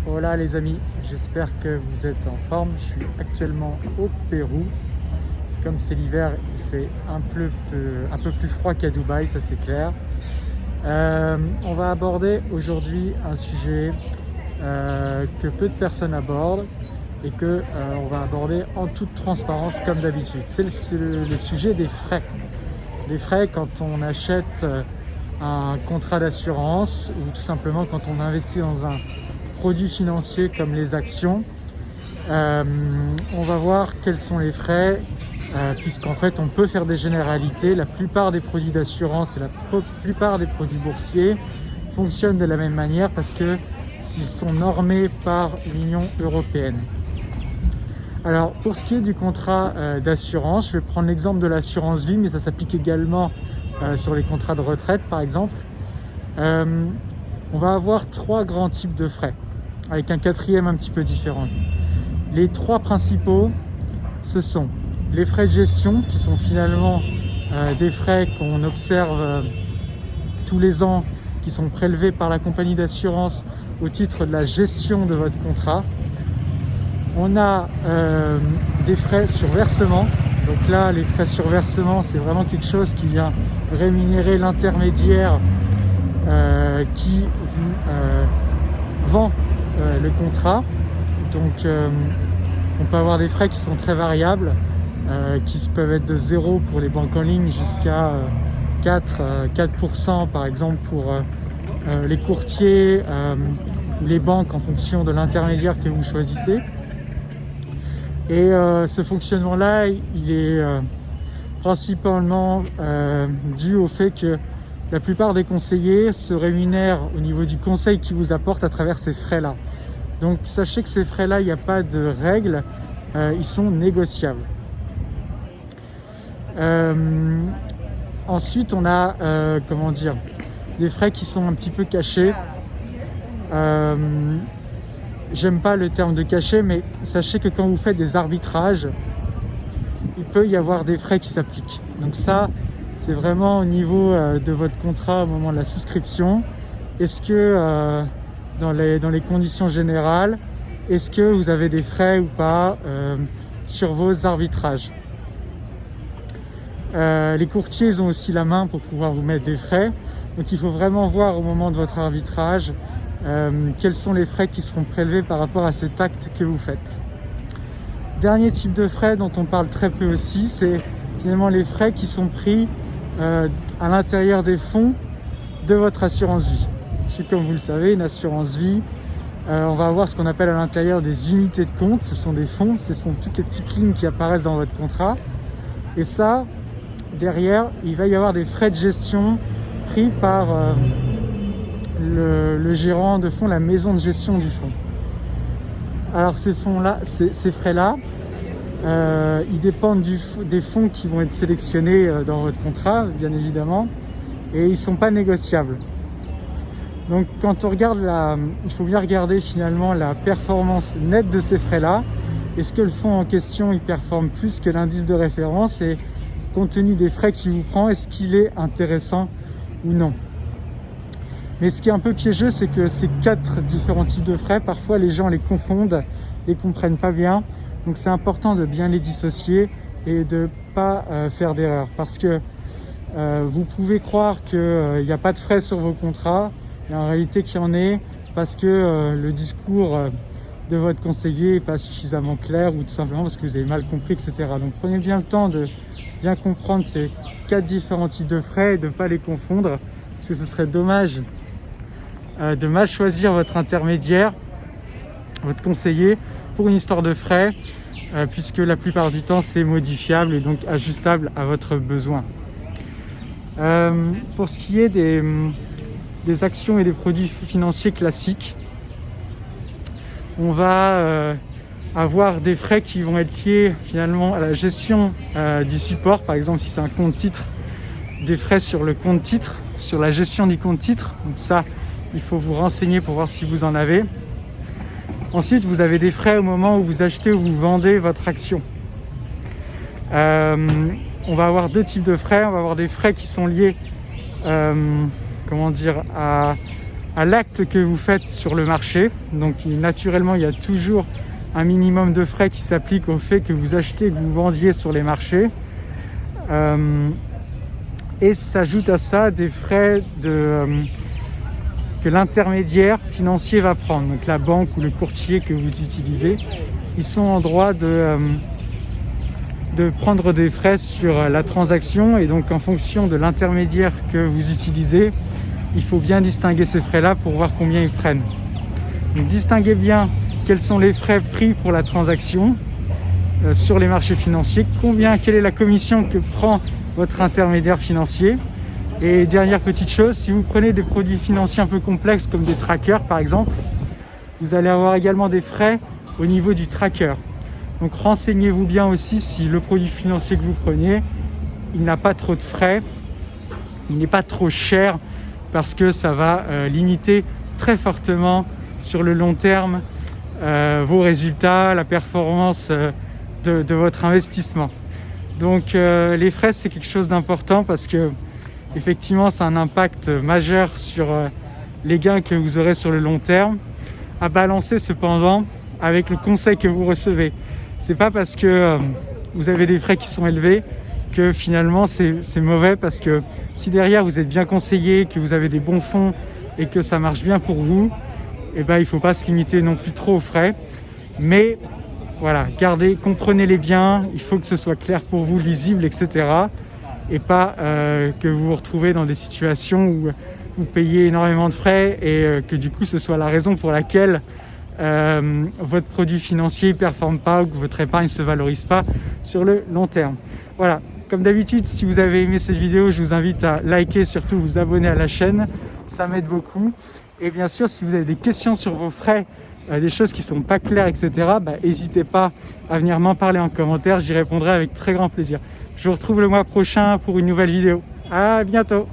Hola les amis, j'espère que vous êtes en forme. Je suis actuellement au Pérou. Comme c'est l'hiver, il fait un peu plus froid qu'à Dubaï, ça c'est clair. On va aborder aujourd'hui un sujet que peu de personnes abordent et que on va aborder en toute transparence comme d'habitude. C'est le sujet des frais. Des frais quand on achète un contrat d'assurance ou tout simplement quand on investit dans un produit financier comme les actions. On va voir quels sont les frais, puisqu'en fait on peut faire des généralités. La plupart des produits d'assurance et la plupart des produits boursiers fonctionnent de la même manière parce que s'ils sont normés par l'Union européenne. Alors pour ce qui est du contrat d'assurance, je vais prendre l'exemple de l'assurance vie, mais ça s'applique également sur les contrats de retraite par exemple. On va avoir trois grands types de frais, avec un quatrième un petit peu différent. Les trois principaux, ce sont les frais de gestion, qui sont finalement des frais qu'on observe tous les ans, qui sont prélevés par la compagnie d'assurance au titre de la gestion de votre contrat. On a des frais sur versement. Donc là, les frais sur versement, c'est vraiment quelque chose qui vient rémunérer l'intermédiaire qui vous vend le contrat. Donc on peut avoir des frais qui sont très variables, qui peuvent être de 0 pour les banques en ligne jusqu'à 4% par exemple pour les courtiers ou les banques en fonction de l'intermédiaire que vous choisissez. Et ce fonctionnement-là, il est principalement dû au fait que la plupart des conseillers se rémunèrent au niveau du conseil qu'ils vous apportent à travers ces frais-là. Donc sachez que ces frais-là, il n'y a pas de règles, ils sont négociables. Ensuite, on a des frais qui sont un petit peu cachés. J'aime pas le terme de caché, mais sachez que quand vous faites des arbitrages, il peut y avoir des frais qui s'appliquent. Donc ça, c'est vraiment au niveau de votre contrat au moment de la souscription. Est-ce que dans les conditions générales, est-ce que vous avez des frais ou pas sur vos arbitrages? Les courtiers, ils ont aussi la main pour pouvoir vous mettre des frais. Donc il faut vraiment voir au moment de votre arbitrage quels sont les frais qui seront prélevés par rapport à cet acte que vous faites. Dernier type de frais dont on parle très peu aussi, c'est finalement les frais qui sont pris à l'intérieur des fonds de votre assurance vie. Parce que comme vous le savez, une assurance vie, on va avoir ce qu'on appelle à l'intérieur des unités de compte. Ce sont des fonds, ce sont toutes les petites lignes qui apparaissent dans votre contrat. Et ça, derrière, il va y avoir des frais de gestion pris par le gérant de fonds, la maison de gestion du fonds. Alors ces frais-là, ils dépendent des fonds qui vont être sélectionnés dans votre contrat, bien évidemment, et ils ne sont pas négociables. Donc quand on regarde il faut bien regarder finalement la performance nette de ces frais-là. Est-ce que le fonds en question il performe plus que l'indice de référence, et compte tenu des frais qu'il vous prend, est-ce qu'il est intéressant ou non? Mais ce qui est un peu piégeux, c'est que ces quatre différents types de frais, parfois les gens les confondent, les comprennent pas bien. Donc c'est important de bien les dissocier et de pas faire d'erreur, parce que vous pouvez croire qu'il n'y a pas de frais sur vos contrats, et en réalité qu'il y en ait, parce que le discours de votre conseiller n'est pas suffisamment clair, ou tout simplement parce que vous avez mal compris, etc. Donc prenez bien le temps de bien comprendre ces quatre différents types de frais et de ne pas les confondre, parce que ce serait dommage de mal choisir votre intermédiaire, votre conseiller, pour une histoire de frais, puisque la plupart du temps c'est modifiable et donc ajustable à votre besoin. Pour ce qui est des actions et des produits financiers classiques, on va avoir des frais qui vont être liés finalement à la gestion du support. Par exemple, si c'est un compte titre, des frais sur le compte titre, sur la gestion du compte titre. Donc ça, il faut vous renseigner pour voir si vous en avez. Ensuite, vous avez des frais au moment où vous achetez ou vous vendez votre action. On va avoir deux types de frais. On va avoir des frais qui sont liés à à l'acte que vous faites sur le marché. Donc naturellement, il y a toujours un minimum de frais qui s'applique au fait que vous achetez, que vous vendiez sur les marchés. Et s'ajoute à ça des frais que l'intermédiaire financier va prendre. Donc la banque ou le courtier que vous utilisez, ils sont en droit de prendre des frais sur la transaction. Et donc en fonction de l'intermédiaire que vous utilisez, il faut bien distinguer ces frais-là pour voir combien ils prennent. Donc distinguez bien quels sont les frais pris pour la transaction sur les marchés financiers, quelle est la commission que prend votre intermédiaire financier. Et dernière petite chose, si vous prenez des produits financiers un peu complexes comme des trackers par exemple, vous allez avoir également des frais au niveau du tracker. Donc renseignez-vous bien aussi si le produit financier que vous preniez, il n'a pas trop de frais, il n'est pas trop cher, parce que ça va limiter très fortement sur le long terme vos résultats, la performance de votre investissement. Donc les frais, c'est quelque chose d'important parce que effectivement, ça a un impact majeur sur les gains que vous aurez sur le long terme, à balancer cependant avec le conseil que vous recevez. C'est pas parce que vous avez des frais qui sont élevés que finalement c'est mauvais, parce que si derrière vous êtes bien conseillé, que vous avez des bons fonds et que ça marche bien pour vous, il ne faut pas se limiter non plus trop aux frais. Mais voilà, comprenez-les bien, il faut que ce soit clair pour vous, lisible, etc. Et pas que vous vous retrouvez dans des situations où vous payez énormément de frais et que du coup ce soit la raison pour laquelle votre produit financier ne performe pas ou que votre épargne ne se valorise pas sur le long terme. Voilà, comme d'habitude, si vous avez aimé cette vidéo, je vous invite à liker, surtout vous abonner à la chaîne, ça m'aide beaucoup. Et bien sûr, si vous avez des questions sur vos frais, des choses qui ne sont pas claires, etc., n'hésitez pas à venir m'en parler en commentaire, j'y répondrai avec très grand plaisir. Je vous retrouve le mois prochain pour une nouvelle vidéo. À bientôt!